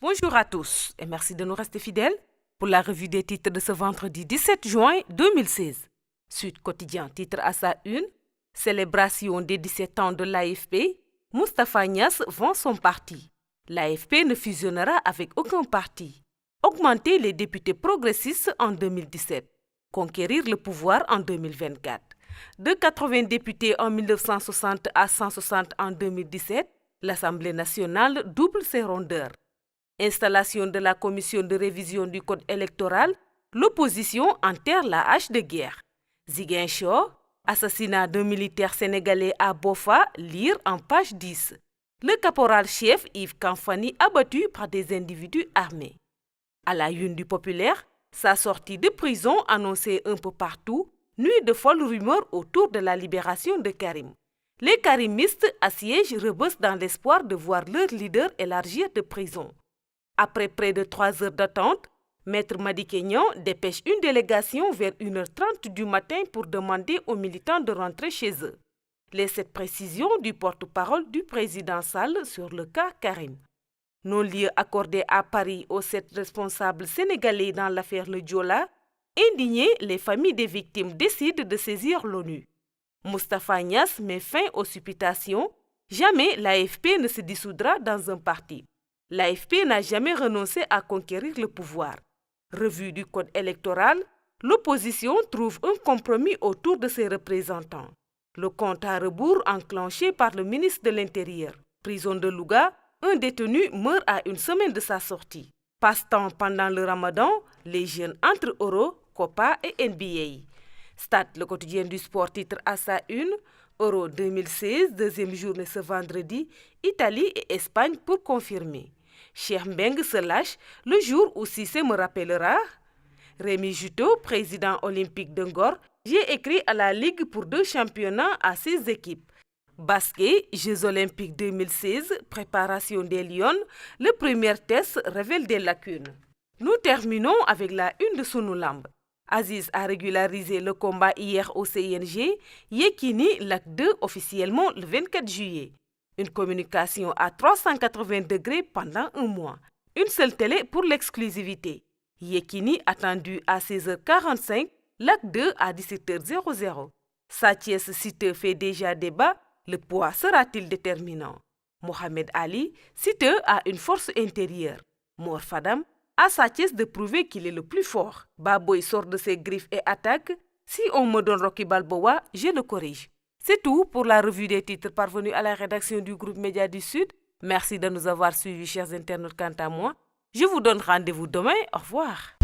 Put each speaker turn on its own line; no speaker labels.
Bonjour à tous et merci de nous rester fidèles pour la revue des titres de ce vendredi 17 juin 2016. Sud Quotidien titre à sa une: Célébration des 17 ans de l'AFP, Moustapha Niasse vend son parti. L'AFP ne fusionnera avec aucun parti. Augmenter les députés progressistes en 2017. Conquérir le pouvoir en 2024. De 80 députés en 1960 à 160 en 2017, l'Assemblée nationale double ses rondeurs. Installation de la commission de révision du code électoral, l'opposition enterre la hache de guerre. Ziguinchor, assassinat d'un militaire sénégalais à Bofa, lire en page 10. Le caporal-chef Yves Kamfani abattu par des individus armés. À la une du Populaire, sa sortie de prison annoncée un peu partout, nuit de folles rumeurs autour de la libération de Karim. Les karimistes assiègent Rebeuss dans l'espoir de voir leur leader élargir de prison. Après près de 3 heures d'attente, Maître Madické Niang dépêche une délégation vers 1h30 du matin pour demander aux militants de rentrer chez eux. Les 7 précisions du porte-parole du président Sall sur le cas Karim. Non-lieu accordé à Paris aux 7 responsables sénégalais dans l'affaire Le Joola. Indignés, les familles des victimes décident de saisir l'ONU. Moustapha Niasse met fin aux supputations. Jamais l'AFP ne se dissoudra dans un parti. L'AFP n'a jamais renoncé à conquérir le pouvoir. Revue du code électoral, l'opposition trouve un compromis autour de ses représentants. Le compte à rebours enclenché par le ministre de l'Intérieur. Prison de Louga, un détenu meurt à une semaine de sa sortie. Passe-temps pendant le Ramadan, les jeunes entre Euro, Copa et NBA. Stade, le quotidien du sport, titre à sa une: Euro 2016, deuxième journée ce vendredi, Italie et Espagne pour confirmer. Cheikh Mbengue se lâche le jour où Cissé me rappellera. Rémi Juteau, président olympique de Ngor, j'ai écrit à la Ligue pour 2 championnats à 6 équipes. Basket, Jeux olympiques 2016, préparation des Lions, le premier test révèle des lacunes. Nous terminons avec la une de Sunu Lamb. Aziz a régularisé le combat hier au CNG, Yekini l'acte 2 officiellement le 24 juillet. Une communication à 380 degrés pendant un mois. Une seule télé pour l'exclusivité. Yekini attendu à 16h45, l'acte 2 à 17h00. Sa Thiès Siteu fait déjà débat, le poids sera-t-il déterminant? Mohamed Ali, Siteu a une force intérieure. Mor Fadam, à Sa Thiès de prouver qu'il est le plus fort. Baboy sort de ses griffes et attaque. Si on me donne Rocky Balboa, je le corrige. C'est tout pour la revue des titres parvenue à la rédaction du groupe Média du Sud. Merci de nous avoir suivis, chers internautes. Quant à moi, je vous donne rendez-vous demain. Au revoir.